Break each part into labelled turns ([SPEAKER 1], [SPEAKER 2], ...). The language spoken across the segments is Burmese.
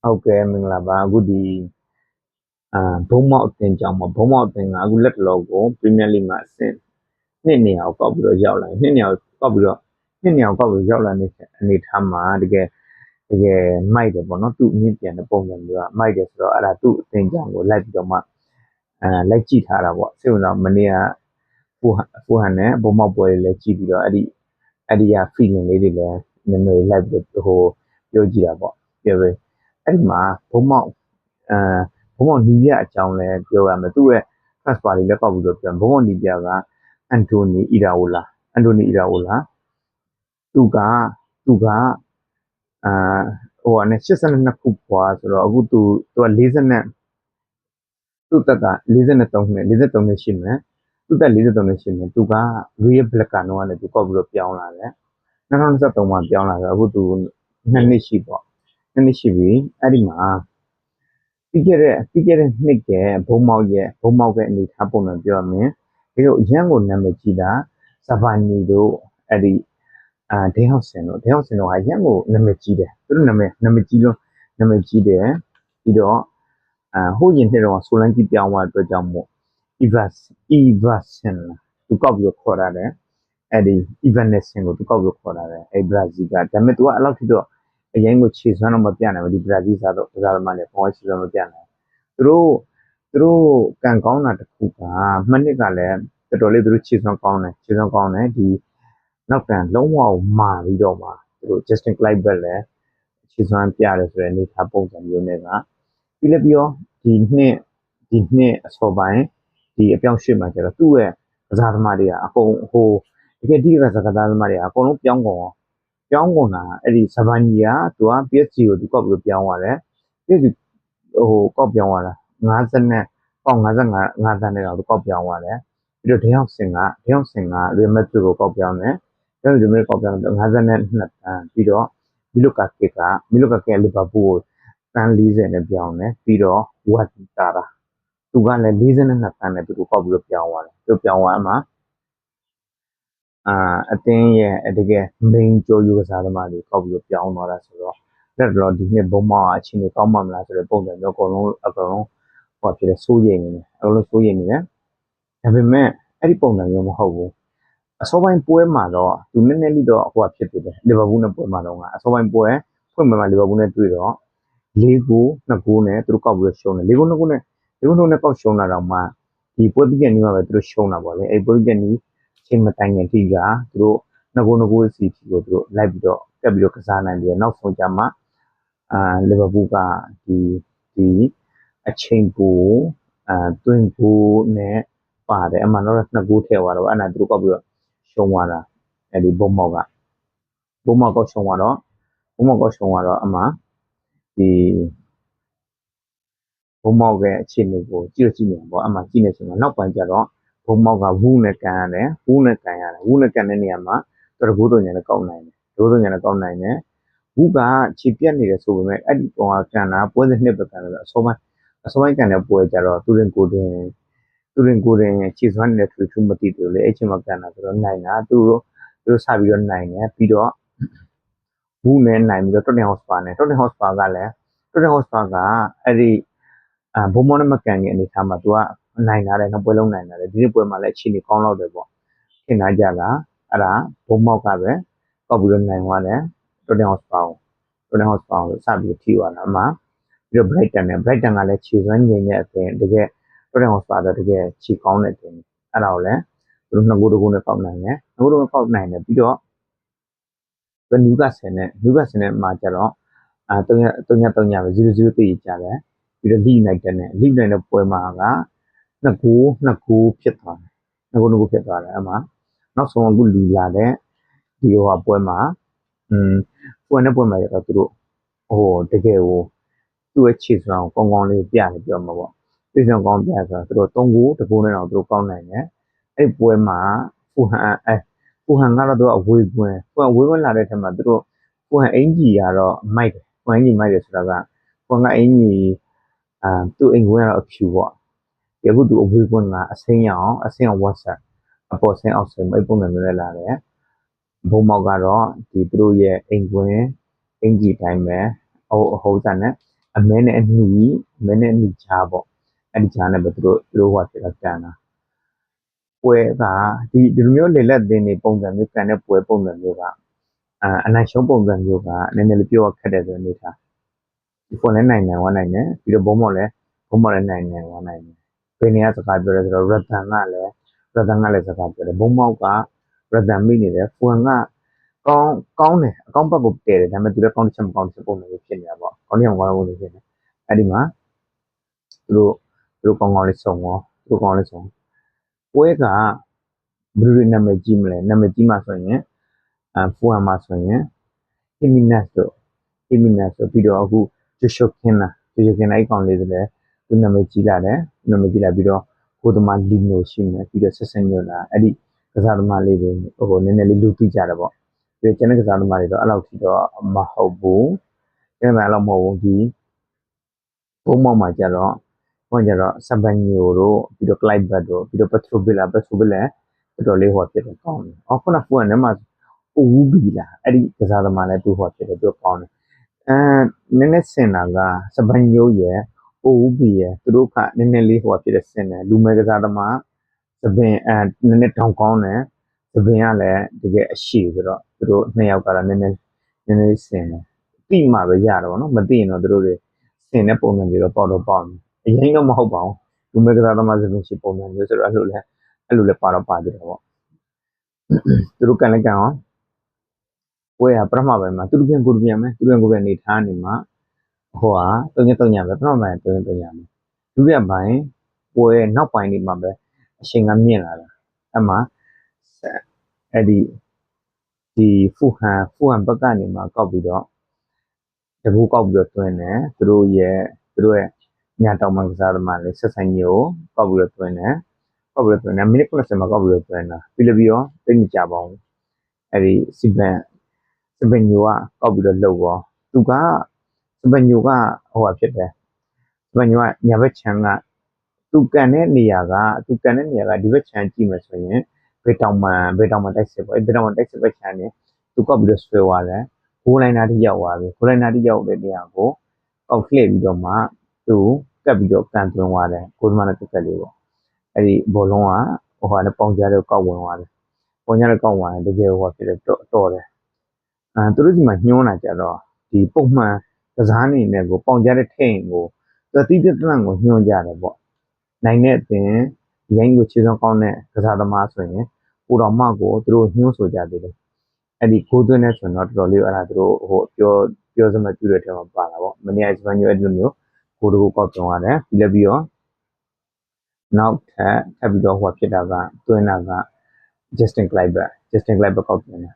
[SPEAKER 1] ဟုတ်ကဲ့မင်္ဂလာပါအခုဒီဘုံမောက်အသင်းကြောင့်ပေါ့ဘုံမောက်အသင်းကအခုလက်တလောကိုပရီးမီးယားလိမှာအဆင့်နှစ်နေရာကိုကောက်ပြီးတော့ရောက်လာတယ်နှစ်နေရာကိုကောက်ပြီးတော့ရောက်လာတဲ့အနေအထားမှာတကယ်မိုက်တယ်ပေါ့နော်သူ့အမြင့်ပြန်တဲ့ပုံစံမျိုးကမိုက်တယ်ဆိုတော့အဲ့ဒါသူ့အသင်းကြောင့်ကိုလိုက်ပြီးတော့မှလိုက်ကြည့်ထားတာပေါ့စိတ်ဝင်စားမနေ့ကဖူဟန်နဲ့ဘုံမောက်ပွဲတွေလည်းကြည့်ပြီးတော့အဲ့ဒီက feeling လေးတွေလည်းနည်းနည်းလိုက်ပြီးတော့ဟိုပြောကြည့်တာပေါ့ပြောပဲအဲ့ဒီမှာဘုံမောက်အဲဘုံမောက်နီးပြအကြောင်းလည်းပြောရမယ်သူ့ရဲ့ first party လည်းပောက်ပြီးတော့ပြောဘုံမောက်နီးပြကအန်တိုနီအီရာအိုလာသူကဟိုကနေ82ခုပွားဆိုတော့အခုသူက40နဲ့သူ့တက်က43နှစ်ရှိမယ်သူ့တက်43နှစ်ရှိမယ်သူက Real Black ကတော့လည်းသူကောက်ပြီးတော့ပြောင်းလာတယ်2023မှာပြောင်းလာတယ်အခုသူ2နှစ်ရှိပေါ့2နှစ်ရှိပြီအဲ့ဒီမှာပြီးခဲ့တဲ့နှစ်ကဘုံမောက်ရဲ့အနေထားပုံစံပြောရမယ်ဒီလိုအရန်ကိုနာမည်ကြီးတာဇဗာနီတို့အဲ့ဒီဒေးဟောက်ဆင်တို့ကအရန်ကိုနာမည်ကြီးတယ်သူတို့နာမည်ကြီးတယ်ပြီးတော့ဟိုးရင်နှစ်တော့ဆိုလန်ကြီးပြောင်းသွားတဲ့အတွက်ကြောင့်မို့ Iverson သူကောက်ပြီးတော့ခေါ်ရတယ်အဲ့ဒီ Evanescence ကိုသူကောက်ပြီးခေါ်ရတယ်အဲ့ဘရာဇီးကဒါပေမဲ့သူကအဲ့လောက်ထိတော့အရင်ကိုခြေစွမ်းတော့မပြနိုင်ဘူးဒီဘရာဇီးစားတော့ကစားသမားတွေဘောခြေစွမ်းမပြနိုင်သူတို့ကန်ကောင်းတာတစ်ခုကမှတ်နှစ်ကလည်းတော်တော်လေးသူတို့ခြေစွမ်းကောင်းတယ်ဒီနောက်ကန်လုံးဝမာပြီးတော့မှသူတို့ Justin Kluivert လည်းခြေစွမ်းပြတယ်ဆိုတဲ့အနေထားပုံစံမျိုးနဲ့ကပြီးလည်းပြီးတော့ဒီနှစ်အစောပိုင်းဒီအပြောင်းရွှေ့မှာကျတော့သူ့ရဲ့ကစားသမားတွေကအကုန်ဟိုတကယ်ဒီကစားသမားတွေကအကုန်လုံးပြောင်းကုန်တာအဲ့ဒီဇဗာနီကသူက PSG ကိုသူကောက်ပြီးပြောင်းသွားတယ် PSG ဟိုကောက်ပြောင်းသွားတာ50နဲ့ပေါင်55သန်းနဲ့တော့သူကောက်ပြောင်းသွားတယ်ပြီးတော့ဒေးဟောက်ဆင်ကReal Madrid ကိုကောက်ပြောင်းတယ်Real Madrid ကောက်ပြောင်းတော့52သန်းပြီးတော့မီလိုကာကလီဗာပူးကိုတန်း40နဲ့ပြောင်းတယ်ပြီးတော့ဝတ်တာသူကလည်း42သန်းနဲ့သူကိုကောက်ပြီးပြောင်းသွားတယ်သူပြောင်းသွားမှာအသင်းရဲ့တကယ် main ကြော်ယူကစားသမားတွေကောက်ပြီးပြောင်းသွားတာဆိုတော့လက်တော့ဒီနှစ်ဘုံမောက်အချင်းတွေကောင်းမှမလားဆိုတဲ့ပုံစံမျိုးအကုန်လုံးဟောဖြစ်တယ်စိုးရိမ်နေတယ်ဒါပေမဲ့အဲ့ဒီပုံစံမျိုးမဟုတ်ဘူးအစောပိုင်းပွဲမှာတော့သူနည်းနည်းလေးတော့ဟိုဖြစ်တယ်လီဗာပူးနဲ့ပွဲမှာတော့အစောပိုင်းပွဲဖွင့်ပွဲမှာလီဗာပူးနဲ့တွေ့တော့4-2နဲ့သူတို့ကောက်ပြီးရှုံးတယ်4-2နဲ့ကောက်ရှုံးလာတော့မှဒီပွဲပြီးတဲ့နေ့မှာပဲသူတို့ရှုံးတာပေါ့လေအဲ့ပွဲပြီးတဲ့နေ့ချိန်မတိုင်ခင်ထိကသူတို့2-2စီတီကိုသူတို့လိုက်ပြီးတော့တက်ပြီးတော့ကစားနိုင်တယ်နောက်ဆုံးကြမှာလီဗာပူးကဒီအချိန်ကိုသွင်းကိုနဲ့ပါတယ်အမှန်တော့2ဂိုးထည့်သွားတော့အဲ့ဒါသူတို့ကောက်ပြီးတော့ရှုံးသွားတာအဲ့ဒီဘုံမောက်ကောက်ရှုံးသွားတော့အမှဒီဘုံမောက်ရဲ့အခြေအနေကိုကြည့်နေပေါ့အမှကြည့်နေချိန်မှာနောက်ပိုင်းကျတော့ဘုံမောက်ကဝူးနဲ့ကန်တဲ့နေရာမှာတော်ဂိုးတော်ညာနဲ့ကောက်နိုင်တယ်ဝူးကခြေပြတ်နေတယ်ဆိုပေမဲ့အဲ့ဒီကောင်ကကန်တာပွဲစဉ်နှစ်ပဲကန်တယ်အစောပိုင်းကန်တဲ့ပွဲကျတော့သူရင်ကိုတင်ခြေစွမ်းနေတဲ့ထူမသိတယ်လေအဲ့ချိန်မှာကန်တာဆိုတော့နိုင်တာသူတို့စပြီးတော့နိုင်တယ်ပြီးတော့ဝူးနဲ့နိုင်ပြီးတော့တော့တင်ဟော့စပါကလည်းတော့တင်ဟော့စပါကအဲ့ဒီဘုံမောနဲ့မကန်ခင်အနေထားမှာသူကနိုင်လာတယ်နှစ်ပွဲလုံးနိုင်လာတယ်ဒီနေ့ပွဲမှာလည်းအခြေအနေကောင်းတော့တယ်ပေါ့ထင်ထားကြတာအဲ့ဒါဘုံမောက်ကပဲကောက်ပြီးတော့နိုင်သွားတယ်တော့တင်ဟော့စပါကိုစပြီးထိသွားတာအမှပြီးတော့ Brighton ကလည်းခြေစွမ်းငြိမ်တဲ့အပြင်တကယ်တော့တင်ဟော့စပါတော့တကယ်ခြေကောင်းတဲ့အပြင်အဲ့ဒါကိုလည်းသူတို့2ဂိုးနဲ့ကောက်နိုင်တယ်ပြီးတော့နယူကာဆယ်နဲ့မှာကျတော့3-3ပဲ0-0တည်ကြတယ်ပြီးတော့ Leeds United နဲ့ပွဲမှာက2ဂိုးဖြစ်သွားတယ်အမှနောက်ဆုံးအခုလူလာတဲ့ဒီပွဲမှာပွဲမှာရတော့သူတို့တကယ်ကိုသူ့ရဲ့ခြေစွမ်းကိုကောင်းလေးပြတယ်ပြောမှာပေါ့ခြေစွမ်းကောင်းပြဆိုတော့သူတို့3ဂိုး1ဂိုးနဲ့တော့သူတို့ကောင်းနိုင်တယ်အဲ့ပွဲမှာဖူဟန်ကတော့သူကအဝေးကွင်းလာတဲ့ထက်မှာသူတို့ဖူဟန်အင်ဂျီကတော့မိုက်တယ်ဆိုတာကဖူဟန်ကအင်ဂျီသူ့အိမ်ကွင်းကတော့အဖြူပေါ့ဒီအခုသူအဝေးကွင်းကအဆင်းရောင်ဝက်ဆက်အပေါ်ဆင်းအောက်ဆင်းအဲ့ပုံစံမျိုးနဲ့လာတယ်ဘုံမောက်ကတော့ဒီသူတို့ရဲ့အိမ်ကွင်းအင်ဂျီတိုင်းပဲဟိုးစံနဲ့ အမဲနဲ့အနီချားပေါ့အဲ့ဒီချားနဲ့ပဲသူတို့ဟိုဖြစ်တာကန်တာပွဲကဒီလိုမျိုးလေလက်သင်းတွေပုံစံမျိုးကန်တဲ့ပွဲပုံစံမျိုးကအနိုင်ရှုံးပုံစံမျိုးကနည်းနည်းလေးပြောခက်တယ်ဆိုအနေထားဒီဖုန်းလည်းနိုင်ဝနိုင်တယ်ပြီးတော့ဘုံမော်လည်းနိုင်ဝနိုင်တယ်ဘယ်နေရာစကားပြောလဲဆိုတော့ရတန်ကလည်းစကားပြောတယ်ဘုံမောက်ကရတန်မိနေတယ်ဖုန်းကကောင်းတယ်အကောင်းဘက်ကိုတည်တယ်ဒါပေမဲ့သူလည်းကောင်းတစ်ချက်မကောင်းတစ်ချက်ပုံစံမျိုးဖြစ်နေတာပေါ့ကောင်းတဲ့ကောင်းလို့ဖြစ်နေအဲ့ဒီမှာသူတို့ကောင်းလေးစုံပွဲကဘယ်လိုတွေနာမည်ကြီးမလဲနာမည်ကြီးမှဆိုရင်ဖူဟန်မှာဆိုရင်အီမီနက်ဆိုပြီးတော့အခုဂျိုရှိုခင်းအဲ့ကောင်လေးတွေလည်းသူနာမည်ကြီးလာပြီးတော့ကိုသမားလီနိုရှိမယ်ပြီးတော့ဆက်ညွတ်လာအဲ့ဒီကစားသမားလေးတွေဟိုနည်းနည်းလေးလူသိကြတယ်ပေါ့ပြီးတော့ကျန်တဲ့ကစားသမားတွေတော့အဲ့လောက်ထိတော့မဟုတ်ဘူးကျန်တဲ့အဲ့လောက်မဟုတ်ဘူးဒီပုံမှန်မှာကျတော့ဆပ်ဘန်ညိုတို့ပြီးတော့ကလိုက်ဘတ်တို့ပြီးတော့ပက်ထရိုဗီလာတော်တော်လေးဟောဖြစ်တယ်ကောင်းတယ်အော်ခုနကဖူဟန်ထဲမှာအိုဝူဘီလာအဲ့ဒီကစားသမားလည်းသူဟောဖြစ်တယ်သူကောင်းတယ်နည်းနည်းစင်တာကစပန်ညိုရဲ့အိုဝူဘီရဲ့သူတို့ကနည်းနည်းလေးဟောဖြစ်တယ်စင်တယ်လူမဲကစားသမားစပင်နည်းနည်းတောင်ကောင်းတယ်စပင်ကလည်းတကယ်အရှိဆိုတော့သူတို့နှစ်ယောက်ကတော့နည်းနည်းစင်တယ်တိမှပဲရတော့ဗောနော်မသိရင်တော့သူတို့တွေစင်တဲ့ပုံစံမျိုးတော့ပေါက်တယ်အရင်တော့မဟုတ်ပါဘူးလူမဲကစားသမားစပင်ရှိပုံစံမျိုးဆိုတော့အဲ့လိုလဲပါတော့ပါသေးတယ်ဗောသူတို့ကန်အောင်ပွဲကပထမပိုင်းမှာသူတို့ပြန်နေထားနေမှာဟိုဟာတုံညပဲပထမပိုင်းတုံညမယ်ဒုတိယပိုင်းပွဲနောက်ပိုင်းနေမှာပဲအချိန်ကမြင့်လာတာအဲ့မှာအဲ့ဒီဖူဟန်ဘက်ကနေမှာကောက်ပြီးတော့တကူကောက်ပြီးတော့တွင်းတယ်သူတို့ရဲ့ညာတောင်မှကစားသမားလေးဆက်ဆိုင်ညိုကောက်ပြီးတော့တွင်းတယ်မိနစ်90မှာကောက်ပြီးတော့တွင်းတာပြီးတော့တိတ်မကြပါဘူးအဲ့ဒီစပင်ညိုကကောက်ပြီးတော့လှုပ်ရောသူကစပင်ညိုကဟိုဟာဖြစ်တယ်စပင်ညိုကညာဘက်ခြမ်းကသူကန်တဲ့နေရာကဒီဘက်ခြမ်းကြည့်မယ်ဆိုရင်ဘေတောင်မှတိုက်စစ်ပေါ့အဲ့ဘေတောင်မှတိုက်စစ်ဘက်ခြမ်းနေသူကောက်ပြီးတော့ဆွဲသွားတယ်ဂိုးလိုင်းနာထိရောက်သွားပြီဂိုးလိုင်းနာထိရောက်တဲ့နေရာကိုကောက်လှည့်ပြီးတော့မှသူကပ်ပြီးတော့ကန်သွင်းသွားတယ်ဂိုးသမားနဲ့တက်လေးပေါ့အဲ့ဒီဘောလုံးကဟိုဟာနဲ့ပေါင်ကြားတဲ့ကောက်ဝင်သွားတယ်ပေါင်ကြားတဲ့ကောက်ဝင်တကယ်ဟိုဖြစ်တယ်တော်တယ်သူတို့ဒီမှာညှိုးတာကြတော့ဒီပုံမှန်ကစားနေနဲ့ကိုပေါင်ကြားတဲ့ထိန်ကိုတီးတလန့်ကိုညှိုးကြတယ်ပေါ့နိုင်တဲ့အပြင်ရိုင်းကိုခြေစွမ်းကောင်းတဲ့ကစားသမားဆိုရင်ပူတော်မကိုသူတို့ညှိုးဆိုကြသေးတယ်အဲ့ဒီကိုသွင်းနေဆိုတော့တော်တော်လေးအဲ့ဒါသူတို့ဟိုပြောစမှပြုတဲ့ထဲမှာပါတာပေါ့မနေ့ကစပန်ညိုအဲ့လိုမျိုးကိုတကူကောက်ပြောင်းရတယ်ပြီးတော့နောက်ထပ်ပြီးတော့ဟိုဖြစ်တာကသွင်းတာက Justin Kluivert ကောက်ပြန်တယ်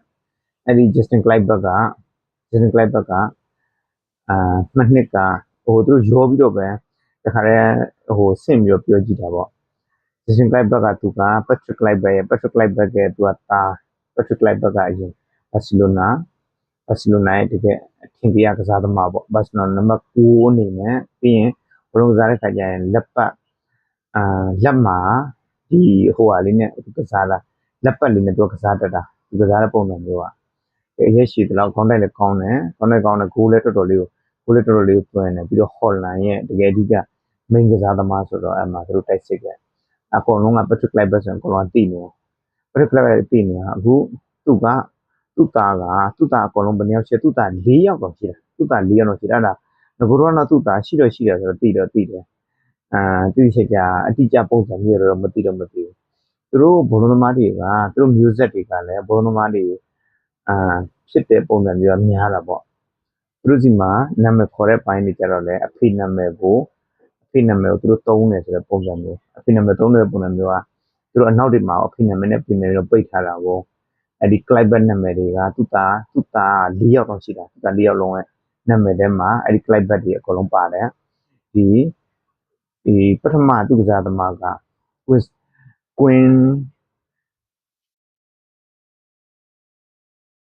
[SPEAKER 1] အဲ့ဒီ Justin Kluivert ကမှနှစ်ကဟိုသူတို့ရောပြီးတော့ပဲတခါတည်းဟိုဆင့်ပြီးတော့ပြောကြည့်တာပေါ့ Justin Kluivert ကသူက Patrick Kluivert ရဲ့သူကတာ Patrick Kluivert ကအရင်ဘာစီလိုနာရဲ့တကယ်အထင်ကြီးကစားသမားပေါ့ဘာစီလိုနာနံပါတ်9အနေနဲ့ပြီးရင်ဘလုံးကစားတဲ့ခါကျရင်လက်မှာဒီဟိုဟာလေးနဲ့ကစားတာလက်ပတ်လေးနဲ့သူကစားတတ်တာသူကစားတဲ့ပုံစံမျိုးကအရေးရှိတယ်လို့ခေါင်းတိုက်လည်းကောင်းတယ်ဂိုးလည်းတော်တော်လေးကိုသွင်းတယ်ပြီးတော့ဟော်လန်ရဲ့တကယ်အဓိက main ကစားသမားဆိုတော့အဲ့မှာသူတို့တိုက်စစ်တယ်အကုန်လုံးက Patrick Kluivert ဆိုရင်အကုန်လုံးသိနေတယ် Patrick Kluivert သိနေတာအခုသူ့သားအကုန်လုံးဘယ်နှယောက်ရှိသူ့သား4ယောက်တော့ရှိတာအဲ့ဒါငကိုတော့သူ့သားရှိတယ်ဆိုတော့သိတယ်သိချင်ကြအတိအကျပုံစံမျိုးတော့မသိဘူးသူတို့ဘောလုံးသမားတွေကသူတို့မျိုးဆက်တွေကလည်းဘောလုံးသမားတွေဖြစ်တဲ့ပုံစံမျိုးများတာပေါ့သူတို့စီမှာနာမည်ခေါ်တဲ့ပိုင်းတွေကြတော့လေအဖေနာမည်ကိုသူတို့သုံးတယ်ဆိုတဲ့ပုံစံမျိုးအဖေနာမည်သုံးတဲ့ပုံစံမျိုးကသူတို့အနောက်တွေမှာအဖေနာမည်နဲ့ပြင်မယ်လို့ပိတ်ထားတာကိုအဲ့ဒီ Kluivert နာမည်တွေကသူ့သား4ယောက်တော့ရှိတာသူ့သား4ယောက်လုံးရဲ့နာမည်ထဲမှာအဲ့ဒီ Kluivert တွေအကုန်လုံးပါတယ်ဒီပထမသူကစားသမားက Quinn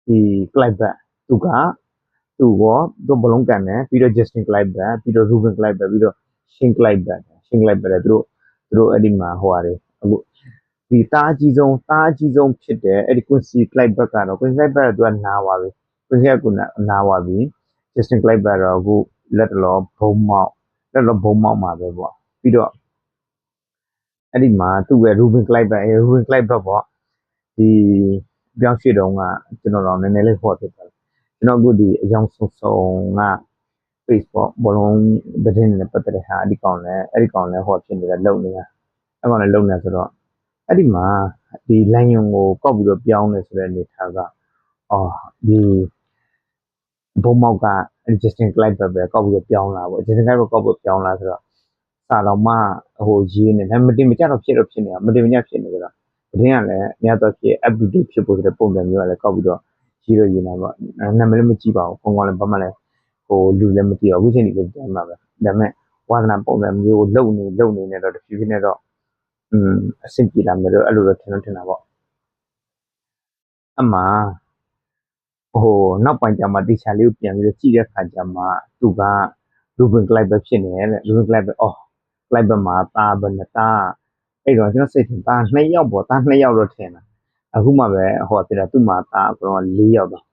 [SPEAKER 1] ဒီ Kluivert သူဘလုံးကန်တယ်ပြီးတော့ Justin Kluivert ပြီးတော့ Ruben Kluivert ပြီးတော့ Shane Kluivert သူတို့အဲ့ဒီမှာဟိုဟာတွေအခုဒီတားအကြီးဆုံးဖြစ်တဲ့အဲ့ဒီ Quincy Kluivert ကတော့သူကနားသွားပြီJustin Kluivert တော့အခု လက်တော်ဘုံမောက်မှာပဲပေါ့ပြီးတော့အဲ့ဒီမှာသူ့ရဲ့ Ruben Clive ပေါ့ဒီပြောင်းရွှေ့တုန်းကကျွန်တော်တော့နည်းနည်းလေးဟောဖြစ်သွားတယ်ကျွန်တော်အခုဒီအယောင်စုံက face ပေါ့ဘောလုံးသတင်းနဲ့ပတ်သက်တဲ့ဟာအဲ့ဒီကောင်လည်းဟောဖြစ်နေတာလုံနေတာအဲ့ကောင်လည်းလုံနေဆိုတော့အဲ့ဒီမှာဒီလိုင်းယုံကိုကောက်ပြီးတော့ပြောင်းနေဆိုတဲ့အနေထားကဒီဘုံမောက်က Justin Clive ပဲကောက်ပြီးတော့ပြောင်းလာပေါ့ Justin Clive ကောက်ပြီးပြောင်းလာဆိုတော့စာတော်မှရေးနေတယ်မတင်မကြတော့ဖြစ်နေတာမတင်မကြဖြစ်နေကြတော့သတင်းကလည်းအများတော့ဖြစ် up to date ဖြစ်ဖို့ဆိုတဲ့ပုံစံမျိုးကလည်းကောက်ပြီးတော့ရေးတော့ရေးနေပေါ့နာမည်လည်းမကြည့်ပါဘူးပုံကလည်းဘာမှလည်းလူလည်းမသိတော့အခုချိန်ကြီးလည်းပြန်မှာပဲဒါပေမဲ့ဝါသနာပုံစံမျိုးလုံနေနေတော့တဖြည်းဖြည်းနဲ့တော့အဆင်ပြေလာမယ်လို့အဲ့လိုတော့ထင်တာပေါ့အမှနောက်ပိုင်းကျမှတေချာလေးကိုပြန်ပြီးတော့ကြည့်တဲ့အခါကျမှသူက Ruben Clive ပဲဖြစ်နေတယ်တဲ့ Ruben Clive ပဲClive မှာတာဘယ်နဲ့တာအဲ့တော့ကျွန်တော်စိတ်ထင်တာ2ယောက်ပေါ့တာ2ယောက်တော့ထင်တာအခုမှပဲဖြစ်တာသူ့မှာတာကတော့4ယောက်တော့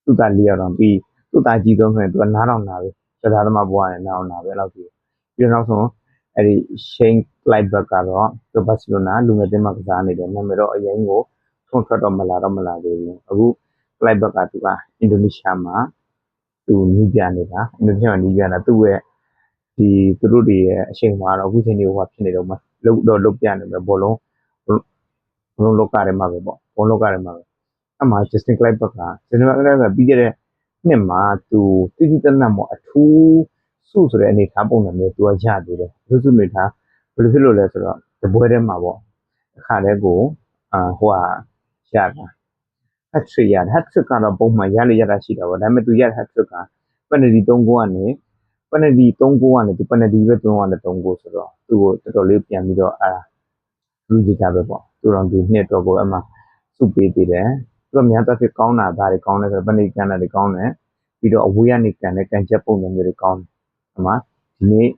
[SPEAKER 1] သူ့တာ4ယောက်တော့ပြီးသူ့တာကြီးဆုံးဆိုရင်သူကနားတော့နာပဲစကားသမားဘွားနဲ့နားတော့နာပဲအဲ့လောက်ကြီးပြီးတော့နောက်ဆုံးအဲ့ဒီ Shane Clive ကတော့သူဘာစီလိုနာလူငယ်တင်းမှာကစားနေတယ်နာမည်တော့အရင်ကိုထွန်းထွက်တော့မလာသေးဘူးအခု Clive ကသူကအင်ဒိုနီးရှားမှာသူနီးပြနေတာအင်ဒိုနီးရှားမှာနီးပြတာသူ့ရဲ့ဒီသူတို့တွေရဲ့အချိန်မှာတော့အခုချိန်ကြီးဟိုဖြစ်နေတော့မှလုတ်ပြနေတယ်ဘောလုံးလောကထဲမှာပဲပေါ့ဘောလုံးလောကထဲမှာပဲအမှ Justin Clive ကပြီးခဲ့တဲ့နှစ်မှာသူတိတိတတ်ပေါ့အထူးစုဆိုတဲ့အနေထားပုံစံမျိုးသူကရသေးတယ်စုအနေထားဘယ်လိုဖြစ်လို့လဲဆိုတော့တပွဲထဲမှာပေါ့အခါတည်းကိုရတာhat trick ရ hat trick ကတော့ပုံမှန်ရလေရတာရှိတာပေါ့ဒါပေမဲ့သူရ hat trick ကပယ်နတီ3ဂိုးကနေပယ်နတီ3ဂိုးကနေသူပယ်နတီပဲသွင်းသွားတယ်3ဂိုးဆိုတော့သူ့ကိုတော်တော်လေးပြန်ပြီးတော့လူကြီးကြပဲပေါ့သူတော်ဒီနှစ်တော့ကိုအမှစုပေးသေးတယ်သူကများတော့ဖြစ်ကောင်းတာဒါတွေကောင်းတယ်ဆိုတော့ပယ်နတီကန်တာတွေကောင်းတယ်ပြီးတော့အဝေးကနေကန်တဲ့ကန်ချက်ပုံစံမျိုးတွေကောင်းတယ်အမှဒီနေ့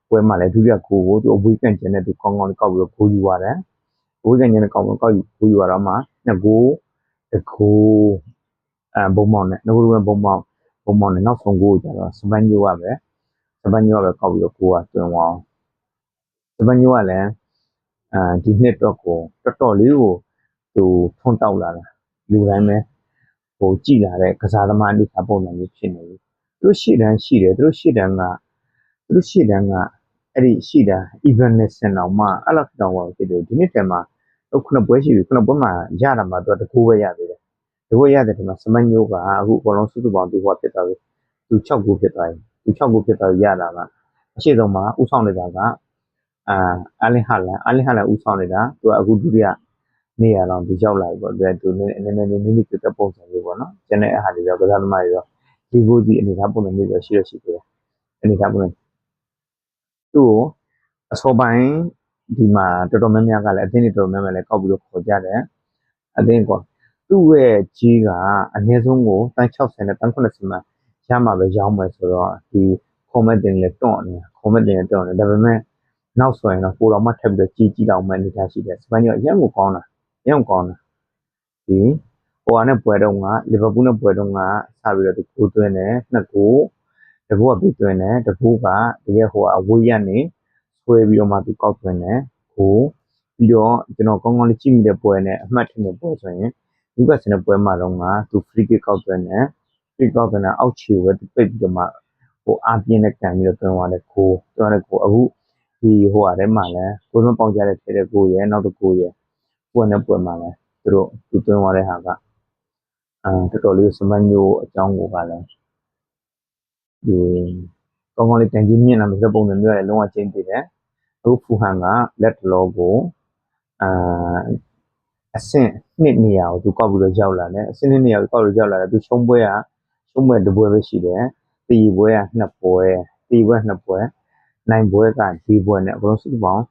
[SPEAKER 1] ပွဲမှာလည်းဒုတိယဂိုးကိုသူအဝေးကန်ချက်နဲ့သူကောင်းကောင်းလေးကောက်ပြီးတော့ဂိုးယူရတယ်အဝေးကန်ချက်နဲ့ကောက်ပြီးကောက်ယူဂိုးယူရတော့မှ2ဂိုးတကူဘုံမောင်နဲ့ငကူဘုံမောင်နဲ့နောက်ဆုံးဂိုးကြတော့စပန်ညိုကပဲကောက်ပြီးတော့ဂိုးကတွင်သွားစပန်ညိုကလည်းဒီနှစ်တော့ကိုတော်တော်လေးကိုသူထွန်းတောက်လာတာလူတိုင်းပဲကြည်လာတဲ့ကစားသမားအနေအထားပုံစံမျိုးဖြစ်နေပြီသူရှေ့တန်းရှိတယ်သူရှေ့တန်းကအဲ့ဒီရှိတာ Evanescence တော့မှအဲ့လောက်တောင်ပါဖြစ်တယ်ဒီနှစ်တည်းမှာ9ပွဲရှိပြီ9ပွဲမှာရတာမှသူတကူပဲရသေးတယ်ဒီပွဲရတယ်ဒီမှာစမန်ညိုကအခုအကုန်လုံးစုစုပေါင်းသူဖြစ်သွားပြီသူ6ဂိုးဖြစ်သွားပြီသူ6ဂိုးဖြစ်သွားရတာကအရှိဆုံးမှာဥဆောင်နေတာကအာလင်ဟာလန်ဥဆောင်နေတာသူကအခုဒုတိယနေရာတော့သူရောက်လာပြီပေါ့သူနည်းတက်ပုံစံမျိုးပေါ့နော်ကျန်တဲ့အားတွေရောကစားသမားတွေရောဒီဂိုးစီအနေထားပုံစံမျိုးရောရှိသေးတယ်အနေထားပုံစံသူ့အစောပိုင်းဒီမှာတော်တော်များများကလည်းအသင်းတွေတော်တော်များများလည်းကောက်ပြီးတော့ခေါ်ကြတယ်အသင်းကသူ့ရဲ့ကြီးကအနည်းဆုံးကိုတန်း60နဲ့တန်း80မှာရမှာပဲရောင်းမယ်ဆိုတော့ဒီကွန်မန့်တင်လည်းတွန့်နေဒါပေမဲ့နောက်ဆိုရင်တော့ပိုတော်မှထပ်ပြီးတော့ကြီးတောင်မှအနေထားရှိတယ်စပန်ရောအရင်ကကောင်းတာဒီဟိုနဲ့ပွဲတော့ကလီဗာပူးနဲ့ပွဲတော့ကစပြီးတော့သူကိုသွင်းတယ်2ဂိုးတကူကပြီးသွင်းတယ်တကူကတကယ်အဝေးရနေဆွဲပြီးတော့မှသူကောက်သွင်းတယ်ဟိုပြီးတော့ကျွန်တော်ကောင်းကောင်းလေးကြည့်မိတဲ့ပွဲနဲ့အမှတ်ထင်တဲ့ပွဲဆိုရင်လူကစတဲ့ပွဲမှာတော့ကသူ free kick ကောက်သွင်းတယ် free kick ကောက်သွင်းတာအောက်ခြေပဲသူပိတ်ပြီးတော့မှအားပြင်းနဲ့ကန်ပြီးတော့သွင်းသွားတယ်ကိုအခုဒီထဲမှာလည်းကိုယ်မပေါင်ကြတဲ့ထဲတဲ့ကိုရယ်နောက်တစ်ကိုရယ်ပွဲနဲ့ပွဲမှာလည်းသူသွင်းသွားတဲ့ဟာကတော်တော်လေးစမန်ညိုအကြောင်းကိုကလည်းဒီကောင်းကောင်းလေးတန်ကြီးမြင့်လာမယ်ဆိုပုံစံမျိုးလည်းလုံးဝချင်းတည်တယ်အခုဖူဟန်ကလက်တလောကိုအဆင့်2နေရာကိုသူကောက်ပြီးတော့ရောက်လာတယ်အဆင့်2နေရာကိုကောက်ပြီးရောက်လာတယ်သူရှုံးပွဲတစ်ပွဲပဲရှိတယ်တီပွဲက2ပွဲနိုင်ပွဲက4ပွဲနဲ့အကုန်လုံးစုစုပေါင်း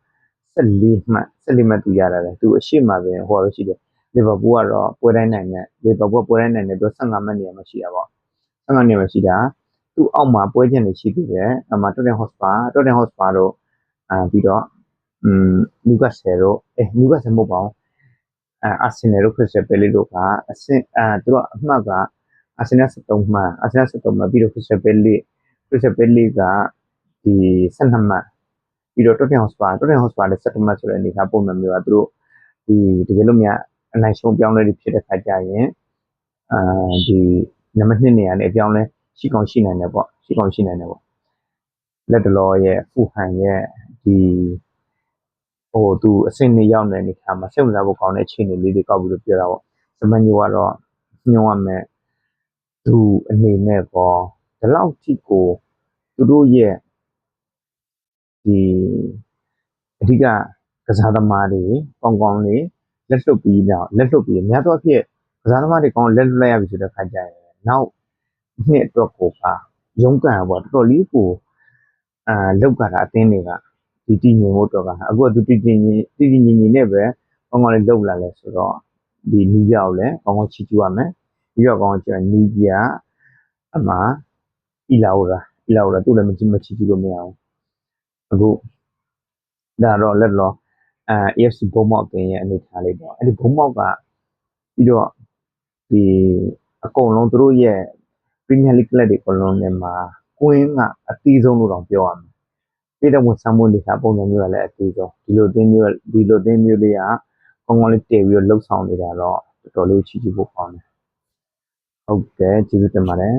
[SPEAKER 1] 14မှတ်သူရလာတယ်သူအရှိမပဲပဲရှိတယ်လီဗာပူးကတော့ပွဲတိုင်းနိုင်တယ်သူ15မှတ်နေရာမှာရှိတာပေါ့15နေရာမှာရှိတာသူအောက်မှာပွဲချင်းတွေရှိသေးတယ်အမှTottenham Hotspurတို့ပြီးတော့နျူကာဆယ်တို့နျူကာဆယ်မဟုတ်ပါဘူးအာဆင်နယ်တို့ခရစ္စတယ်ပဲလေးတို့ကအဆင့်သူတို့အမှတ်ကအာဆင်နယ်73မှတ်ပြီးတော့ခရစ္စတယ်ပဲလေး Crystal Palace ကဒီ12မှတ်ပြီးတော့ Tottenham Hotspurလည်း17မှတ်ဆိုတဲ့အနေအထားပုံစံမျိုးကသူတို့ဒီတကယ်လို့များအနိုင်ရှုံးပြောင်းလဲဖြစ်တဲ့ခါကျရင်ဒီနံပါတ်2နေရာနဲ့အပြောင်းလဲရှိကောင်းရှိနိုင်တယ်ပေါ့လက်တလောရဲ့ဖူဟန်ရဲ့ဒီသူအဆင့်2ရောက်နေတဲ့အခါမှာစိတ်ဝင်စားဖို့ကောင်းတဲ့အခြေအနေလေးတွေကောက်ပြီးတော့ပြောတာပေါ့စမန်ညိုကတော့ညွှန်ရမယ်သူအနေနဲ့ပေါ့ဒီလောက်ထိကိုသူတို့ရဲ့ဒီအဓိကကစားသမားတွေကောင်းကောင်းလေးလက်လွတ်ပြီးအများသောအားဖြင့်ကစားသမားတွေကောင်းလက်လွတ်လိုက်ရပြီဆိုတဲ့ခါကျရင်နောက်နှစ်အတွက်ကိုပါရုန်းကန်ရပေါ့တော်တော်လေးကိုလောက်ကတာအသင်းတွေကဒီတည်ငြိမ်ဖို့တော့ကအခုကသူတည်ငြိမ်နဲ့ပဲကောင်းကောင်းလေးလောက်လာလဲဆိုတော့ဒီနီးပြကိုလည်းကောင်းကောင်းချီကျူးရမယ်ပြီးတော့ကောင်းကောင်းချီနီးပြအမှအီလာဝရာသူ့လည်းမချီကျူးလို့မရဘူးအခုဒါတော့လက်လောAFC ဘုံမောက်အသင်းရဲ့အနေထားလေးပေါ့အဲ့ဒီဘုံမောက်ကပြီးတော့ဒီအကုန်လုံးသူတို့ရဲ့ Premier League ကလပ်တွေအကုန်လုံးထဲမှာကွင်းကအသီးဆုံးလို့တောင်ပြောရမယ်ပြည်တော်ဝန်ဆမ်းမွေးနေတာပုံစံမျိုးကလည်းအသီးဆုံးဒီလိုအသင်းမျိုးလေးကကောင်းကောင်းလေးတည်ပြီးတော့လှုပ်ဆောင်နေတာတော့တော်တော်လေးချီးကျူးဖို့ကောင်းတယ်ဟုတ်ကဲ့ကျေးဇူးတင်ပါတယ်